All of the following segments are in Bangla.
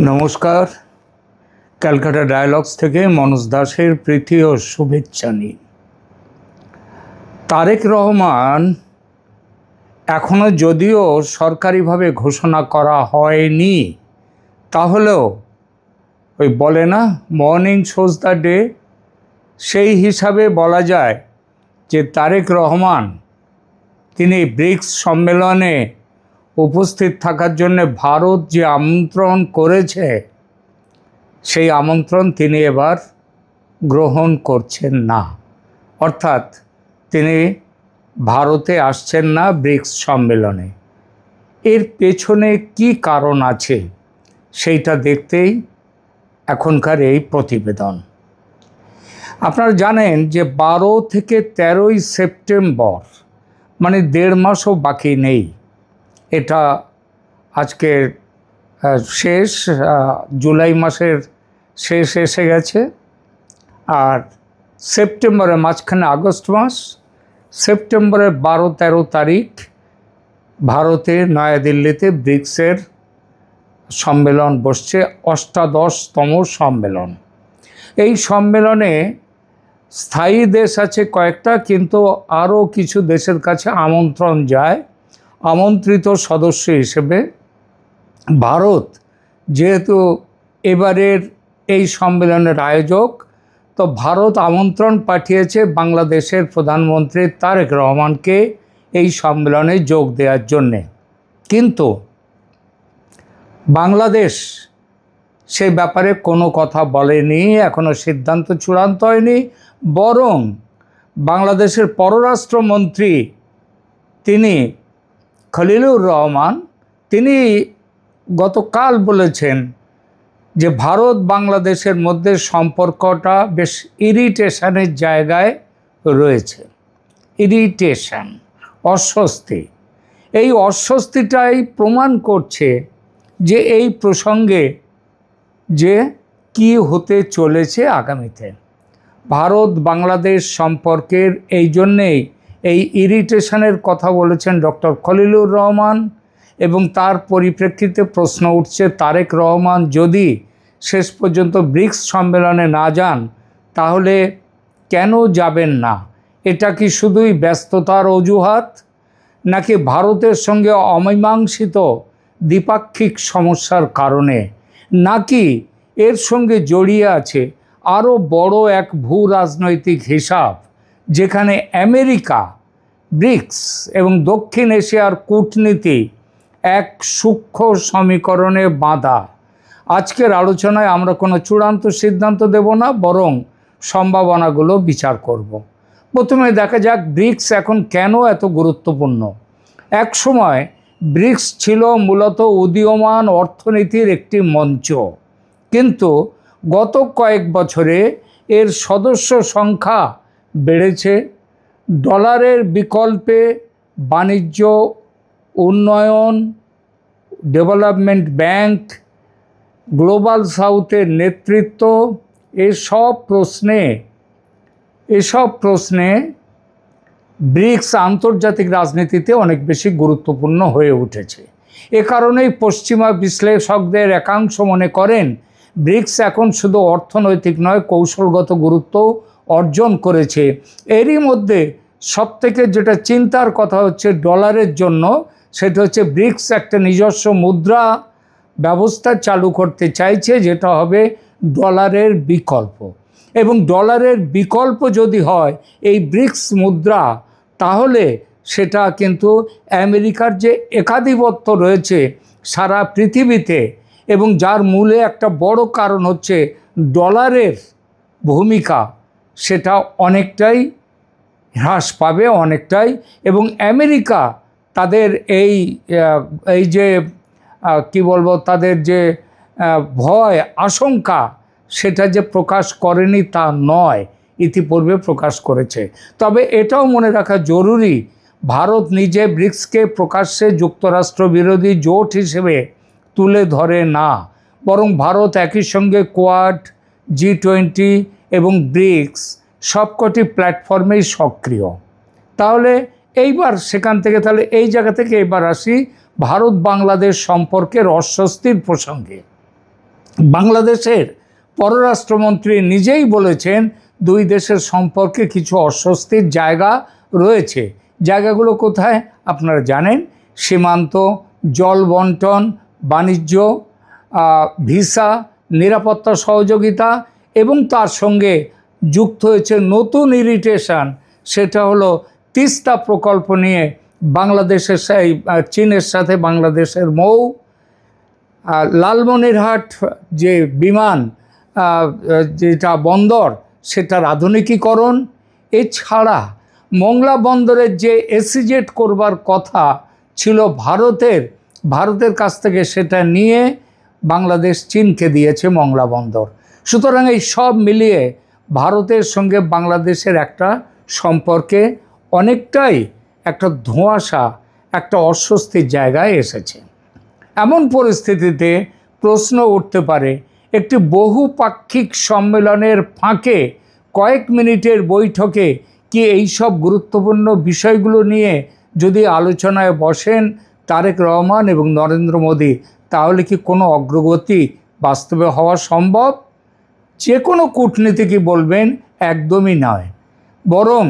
নমস্কার। ক্যালকাটা ডায়ালগস থেকে মনোজ দাসের প্রীতি ও শুভেচ্ছা নিই। তারেক রহমান এখনও যদিও সরকারিভাবে ঘোষণা করা হয়নি, তাহলেও ওই বলে না মর্নিং শোজ দ্য ডে, সেই হিসাবে বলা যায় যে তারেক রহমান তিনি ব্রিক্স সম্মেলনে উপস্থিত থাকার জন্য ভারত যে আমন্ত্রণ করেছে সেই আমন্ত্রণ তিনি এবার গ্রহণ করছেন না, অর্থাৎ তিনি ভারতে আসছেন না ব্রিক্স সম্মেলনে। এর পেছনে কি কারণ আছে সেইটা দেখতেই এখনকার এই প্রতিবেদন। আপনারা জানেন যে 12 থেকে 13ই সেপ্টেম্বর মানে 1.5 মাসও বাকি নেই। এটা আজকের শেষ, জুলাই মাসের শেষ এসে গেছে, আর সেপ্টেম্বরের মাঝখানে আগস্ট মাস, সেপ্টেম্বরের 12-13 তারিখ ভারতে নয়াদিল্লিতে ব্রিক্সের সম্মেলন বসছে, 88তম সম্মেলন। এই সম্মেলনে স্থায়ী দেশ আছে কয়েকটা, কিন্তু আরও কিছু দেশের কাছে আমন্ত্রণ যায় আমন্ত্রিত সদস্য হিসেবে। ভারত যেহেতু এবারের এই সম্মেলনের আয়োজক, তো ভারত আমন্ত্রণ পাঠিয়েছে বাংলাদেশের প্রধানমন্ত্রী তারেক রহমানকে এই সম্মেলনে যোগ দেওয়ার জন্যে। কিন্তু বাংলাদেশ সে ব্যাপারে কোনো কথা বলেনি, এখনও সিদ্ধান্ত চূড়ান্ত হয়নি। বরং বাংলাদেশের পররাষ্ট্রমন্ত্রী তিনি খলিলুর রহমান তিনি গতকাল বলেছেন যে ভারত বাংলাদেশের মধ্যে সম্পর্কটা বেশ ইরিটেশনের জায়গায় রয়েছে। ইরিটেশন, অস্বস্তি, এই অস্বস্তিটাই প্রমাণ করছে যে এই প্রসঙ্গে যে কি হতে চলেছে আগামীতে। ভারত বাংলাদেশ সম্পর্কের এই জন্যেই এই ইরিটেশনের কথা বলেছেন ডক্টর খলিলুর রহমান, এবং তার পরিপ্রেক্ষিতে প্রশ্ন উঠছে তারেক রহমান যদি শেষ পর্যন্ত ব্রিক্স সম্মেলনে না যান তাহলে কেন যাবেন না? এটা কি শুধুই ব্যস্ততার অজুহাত, নাকি ভারতের সঙ্গে অমীমাংসিত দ্বিপাক্ষিক সমস্যার কারণে, নাকি এর সঙ্গে জড়িয়ে আছে আরও বড় এক ভূ রাজনৈতিক হিসাব, যেখানে আমেরিকা, ব্রিক্স এবং দক্ষিণ এশিয়ার কূটনীতি এক সূক্ষ্ম সমীকরণে বাঁধা। আজকের আলোচনায় আমরা কোনো চূড়ান্ত সিদ্ধান্ত দেব না, বরং সম্ভাবনাগুলো বিচার করব। প্রথমে দেখা যাক ব্রিক্স এখন কেন এত গুরুত্বপূর্ণ। এক সময় ব্রিক্স ছিল মূলত উদীয়মান অর্থনীতির একটি মঞ্চ, কিন্তু গত কয়েক বছরে এর সদস্য সংখ্যা বেড়েছে। ডলারের বিকল্পে বাণিজ্য, উন্নয়ন, ডেভেলপমেন্ট ব্যাংক, গ্লোবাল সাউথের নেতৃত্ব, এসব প্রশ্নে ব্রিক্স আন্তর্জাতিক রাজনীতিতে অনেক বেশি গুরুত্বপূর্ণ হয়ে উঠেছে। এ কারণেই পশ্চিমা বিশ্লেষকদের একাংশ মনে করেন ব্রিক্স এখন শুধু অর্থনৈতিক নয়, কৌশলগত গুরুত্ব অর্জন করেছে। এরই মধ্যে সবথেকে যেটা চিন্তার কথা হচ্ছে ডলারের জন্য, সেটা হচ্ছে ব্রিক্স একটা নিজস্ব মুদ্রা ব্যবস্থা চালু করতে চাইছে, যেটা হবে ডলারের বিকল্প। এবং ডলারের বিকল্প যদি হয় এই ব্রিক্স মুদ্রা, তাহলে সেটা কিন্তু আমেরিকার যে একাধিপত্য রয়েছে সারা পৃথিবীতে, এবং যার মূলে একটা বড় কারণ হচ্ছে ডলারের ভূমিকা, সেটা অনেকটাই হ্রাস পাবে, অনেকটাই। এবং আমেরিকা তাদের এই যে কি বলবো, তাদের যে ভয় আশঙ্কা, সেটা যে প্রকাশ করেনি তা নয়, ইতিপূর্বে প্রকাশ করেছে। তবে এটাও মনে রাখা জরুরি, ভারত নিজে ব্রিক্সকে প্রকাশ্যে যুক্তরাষ্ট্র বিরোধী জোট হিসেবে তুলে ধরে না, বরং ভারত একই সঙ্গে কোয়াড, G20 এবং ব্রিক্স সবকটি প্ল্যাটফর্মেই সক্রিয়। তাহলে এইবার সেখান থেকে, তাহলে এই জায়গা থেকে এবার আসি ভারত বাংলাদেশ সম্পর্কের অস্বস্তির প্রসঙ্গে। বাংলাদেশের পররাষ্ট্রমন্ত্রী নিজেই বলেছেন দুই দেশের সম্পর্কে কিছু অস্বস্তির জায়গা রয়েছে। জায়গাগুলো কোথায় আপনারা জানেন, সীমান্ত, জল বন্টন, বাণিজ্য, ভিসা, নিরাপত্তা সহযোগিতা, এবং তার সঙ্গে যুক্ত হয়েছে নতুন ইরিটেশন, সেটা হলো তিস্তা প্রকল্প নিয়ে বাংলাদেশের চীনের সাথে বাংলাদেশের মৌ, লালমনিরহাট যে বিমান যেটা বন্দর সেটার আধুনিকীকরণ, এছাড়া মোংলা বন্দরের যে এসিজেট করবার কথা ছিল ভারতের কাছ থেকে, সেটা নিয়ে বাংলাদেশ চীনকে দিয়েছে মোংলা বন্দর। সুতরাং এই সব মিলিয়ে ভারতের সঙ্গে বাংলাদেশের একটা সম্পর্কে অনেকটাই একটা ধোঁয়াশা, একটা অস্বস্তির জায়গায় এসেছে। এমন পরিস্থিতিতে প্রশ্ন উঠতে পারে, একটি বহুপাক্ষিক সম্মেলনের ফাঁকে কয়েক মিনিটের বৈঠকে কি এই সব গুরুত্বপূর্ণ বিষয়গুলো নিয়ে যদি আলোচনায় বসেন তারেক রহমান এবং নরেন্দ্র মোদী, তাহলে কি কোনো অগ্রগতি বাস্তবে হওয়া সম্ভব? যে কোনো কূটনীতিকই বলবেন একদমই নয়। বরং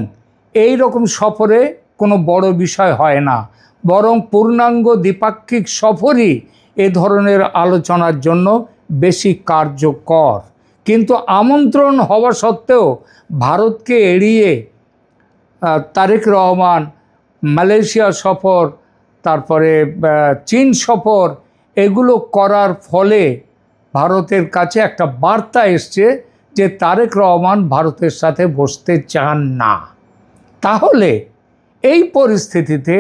এই রকম সফরে কোনো বড় বিষয় হয় না, বরং পূর্ণাঙ্গ দ্বিপাক্ষিক সফরই এ ধরনের আলোচনার জন্য বেশি কার্যকর। কিন্তু আমন্ত্রণ হওয়া সত্ত্বেও ভারতকে এড়িয়ে তারেক রহমান মালয়েশিয়া সফর, তারপরে চীন সফর, এগুলো করার ফলে ভারতের কাছে একটা বার্তা এসছে যে তারেক রহমান ভারতের সাথে বসতে চান না। তাহলে এই পরিস্থিতিতে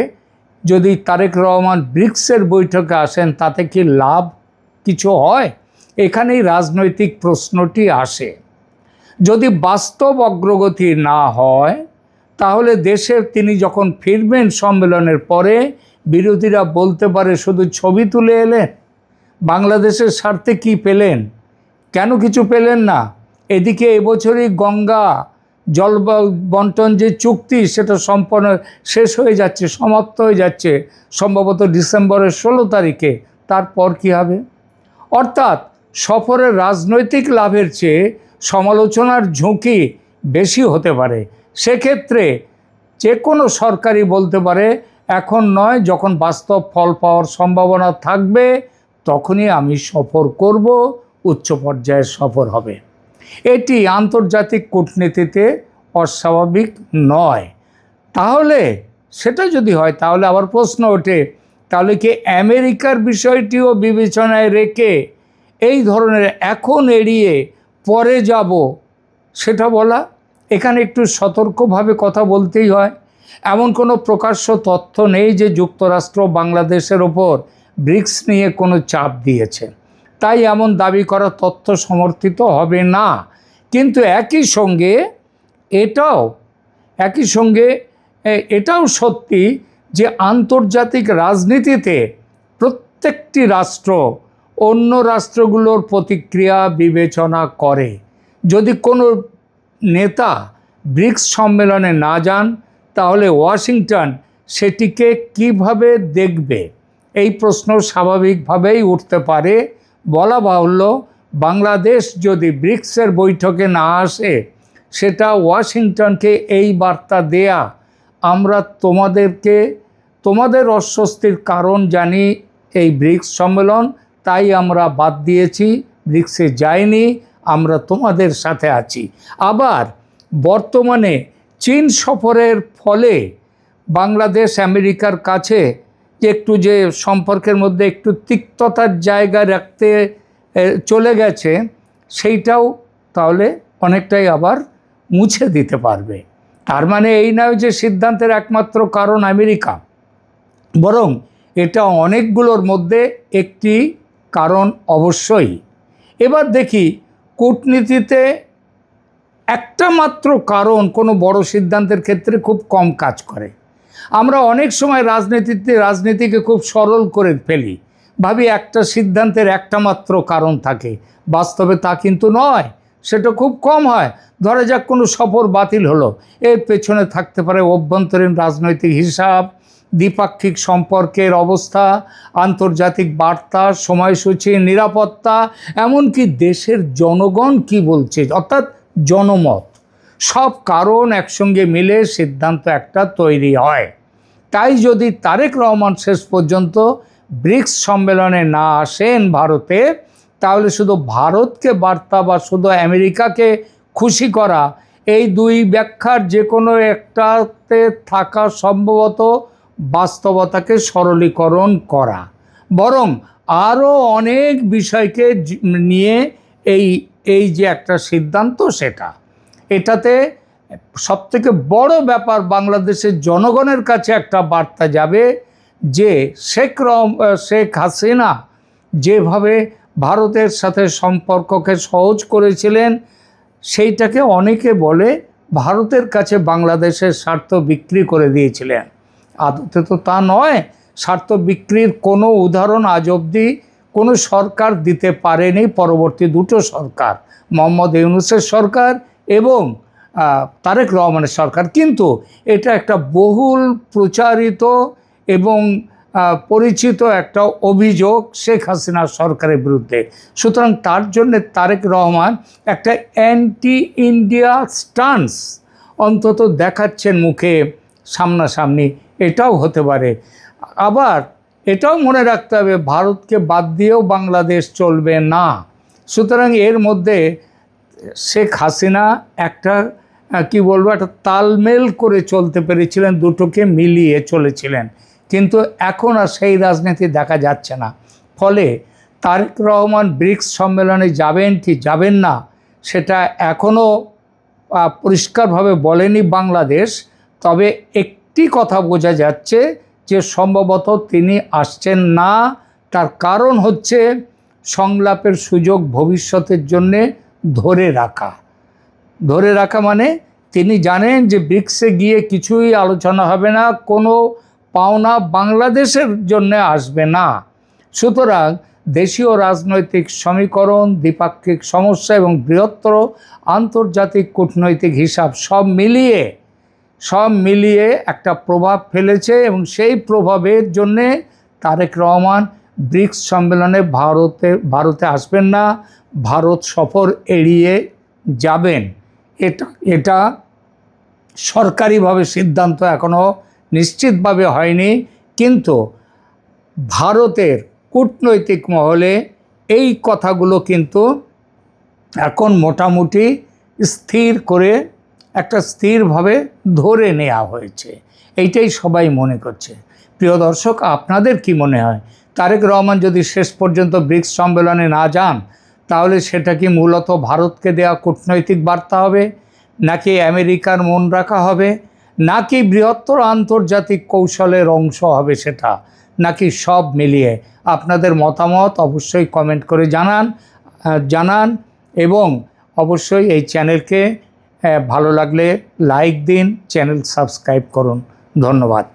যদি তারেক রহমান ব্রিক্সের বৈঠকে আসেন, তাতে কি লাভ কিছু হয়? এখানেই রাজনৈতিক প্রশ্নটি আসে। যদি বাস্তব অগ্রগতি না হয়, তাহলে দেশের তিনি যখন ফিরবেন সম্মেলনের পরে, বিরোধীরা বলতে পারে শুধু ছবি তুলে এলেন, বাংলাদেশের স্বার্থে কি পেলেন? কেন কিছু পেলেন না? এদিকে এবছরই গঙ্গা জল বন্টন যে চুক্তি, সেটা সম্পন্ন শেষ হয়ে যাচ্ছে, সমাপ্ত হয়ে যাচ্ছে সম্ভবত ডিসেম্বরের 16 তারিখে। তারপর কি হবে? অর্থাৎ সফরের রাজনৈতিক লাভের চেয়ে সমালোচনার ঝুঁকি বেশি হতে পারে। সেক্ষেত্রে যে কোনো সরকারই বলতে পারে এখন নয়, যখন বাস্তব ফল পাওয়ার সম্ভাবনা থাকবে তখনই আমি সফর করব, উচ্চ পর্যায়ের সফর হবে। এটি আন্তর্জাতিক কূটনীতিতে অস্বাভাবিক নয়। তাহলে সেটা যদি হয়, তাহলে আবার প্রশ্ন ওঠে, তাহলে কি আমেরিকার বিষয়টিও বিবেচনায় রেখে এই ধরনের এখন এড়িয়ে পরে যাব সেটা বলা? এখানে একটু সতর্কভাবে কথা বলতেই হয়। এমন কোনো প্রকাশ্য তথ্য নেই যে যুক্তরাষ্ট্র বাংলাদেশের ওপর ব্রিক্স নিয়ে কোনো চাপ দিয়েছে, তাই এমন দাবি করা তথ্য সমর্থিত হবে না। কিন্তু একই সঙ্গে এটাও সত্যি যে আন্তর্জাতিক রাজনীতিতে প্রত্যেকটি রাষ্ট্র অন্য রাষ্ট্রগুলোর প্রতিক্রিয়া বিবেচনা করে। যদি কোনো নেতা ব্রিক্স সম্মেলনে না যান, তাহলে ওয়াশিংটন সেটিকে কিভাবে দেখবে? এই প্রশ্ন স্বাভাবিকভাবেই উঠতে পারে। বলা বাহুল্য, বাংলাদেশ যদি ব্রিক্সের বৈঠকে না আসে, সেটা ওয়াশিংটনকে এই বার্তা দেয়া, আমরা তোমাদের অস্বস্তির কারণ জানি এই ব্রিক্স সম্মেলন, তাই আমরা বাদ দিয়েছি, ব্রিক্সে যাইনি, আমরা তোমাদের সাথে আছি। আবার বর্তমানে চীন সফরের ফলে বাংলাদেশ আমেরিকার কাছে যে সম্পর্কের মধ্যে একটু তিক্ততার জায়গা রাখতে চলে গেছে, সেইটাও তাহলে অনেকটাই আবার মুছে দিতে পারবে। তার মানে এই নয় যে সিদ্ধান্তের একমাত্র কারণ আমেরিকা, বরং এটা অনেকগুলোর মধ্যে একটি কারণ অবশ্যই। এবার দেখি, কূটনীতিতে একটা মাত্র কারণ কোনো বড় সিদ্ধান্তের ক্ষেত্রে খুব কম কাজ করে। আমরা অনেক সময় রাজনীতিকে খুব সরল করে ফেলি, ভাবি একটা সিদ্ধান্তের একটা মাত্র কারণ থাকে। বাস্তবে তা কিন্তু নয়, সেটা খুব কম হয়। ধরা যাক কোনো সফর বাতিল হলো, এর পেছনে থাকতে পারে অভ্যন্তরীণ রাজনৈতিক হিসাব, দ্বিপাক্ষিক সম্পর্কের অবস্থা, আন্তর্জাতিক বার্তা, সময়সূচি, নিরাপত্তা, এমনকি দেশের জনগণ কি বলছে, অর্থাৎ জনমত, সব কারণ একসঙ্গে মিলে সিদ্ধান্ত একটা তৈরি হয়। তাই যদি তারেক রহমান শেষ পর্যন্ত ব্রিক্স সম্মেলনে না আসেন ভারতে, তাহলে শুধু ভারতকে বার্তা বা শুধু আমেরিকাকে খুশি করা, এই দুই ব্যাখ্যার যে কোনো একটাতে থাকা সম্ভবত বাস্তবতাকে সরলীকরণ করা, বরং আরও অনেক বিষয়কে নিয়ে এই যে একটা সিদ্ধান্ত, এটাতে সবথেকে বড় ব্যাপার, বাংলাদেশের জনগণের কাছে একটা বার্তা যাবে যে শেখ হাসিনা যেভাবে ভারতের সাথে সম্পর্ককে সহজ করেছিলেন, সেইটাকে অনেকে বলে ভারতের কাছে বাংলাদেশের স্বার্থ বিক্রি করে দিয়েছিলেন। আদতে তো তা নয়। স্বার্থ বিক্রির কোনো উদাহরণ আজ অবধি কোনো সরকার দিতে পারেনি, পরবর্তী দুটো সরকার, মোহাম্মদ ইউনূসের সরকার এবং তারেক রহমানের সরকার। কিন্তু এটা একটা বহুল প্রচারিত এবং পরিচিত একটা অভিযোগ শেখ হাসিনার সরকারের বিরুদ্ধে। সুতরাং তার জন্য তারেক রহমান একটা অ্যান্টি ইন্ডিয়া স্টান্স অন্তত দেখাচ্ছেন মুখে সামনাসামনি, এটাও হতে পারে। আবার এটাও মনে রাখতে হবে, ভারতকে বাদ দিয়েও বাংলাদেশ চলবে না। সুতরাং এর মধ্যে শেখ হাসিনা একটা কি বলবো, একটা তালমেল করে চলতে পেরেছিলেন, দুটোকে মিলিয়ে চলেছিলেন। কিন্তু এখন আর সেই রাজনীতি দেখা যাচ্ছে না। ফলে তারেক রহমান ব্রিক্স সম্মেলনে যাবেন কি যাবেন না, সেটা এখনও পরিষ্কারভাবে বলেনি বাংলাদেশ। তবে একটি কথা বোঝা যাচ্ছে যে সম্ভবত তিনি আসছেন না। তার কারণ হচ্ছে সংলাপের সুযোগ ভবিষ্যতের জন্যে ধরে রাখা মানে তিনি জানেন যে ব্রিক্সে গিয়ে কিছুই আলোচনা হবে না, কোনো পাওনা বাংলাদেশের জন্য আসবে না। সুতরাং দেশীয় রাজনৈতিক সমীকরণ, দ্বিপাক্ষিক সমস্যা এবং বৃহত্তর আন্তর্জাতিক কূটনৈতিক হিসাব সব মিলিয়ে একটা প্রভাব ফেলেছে এবং সেই প্রভাবের জন্যে তারেক রহমান ব্রিক্স সম্মেলনে ভারতে আসবেন না, ভারত সফর এড়িয়ে যাবেন। এটা সরকারিভাবে সিদ্ধান্ত এখনও নিশ্চিতভাবে হয়নি, কিন্তু ভারতের কূটনৈতিক মহলে এই কথাগুলো কিন্তু এখন মোটামুটি স্থিরভাবে ধরে নেওয়া হয়েছে, এইটাই সবাই মনে করছে। প্রিয় দর্শক, আপনাদের কি মনে হয়, তারেক রহমান যদি শেষ পর্যন্ত ব্রিক্স সম্মেলনে না যান, তাহলে সেটা কি মূলত ভারতকে দেওয়া কূটনৈতিক বার্তা হবে, নাকি আমেরিকার মন রাখা হবে, নাকি বৃহত্তর আন্তর্জাতিক কৌশলের অংশ হবে সেটা, নাকি সব মিলিয়ে? আপনাদের মতামত অবশ্যই কমেন্ট করে জানান এবং অবশ্যই এই চ্যানেলকে ভালো লাগলে লাইক দিন, চ্যানেল সাবস্ক্রাইব করুন। ধন্যবাদ।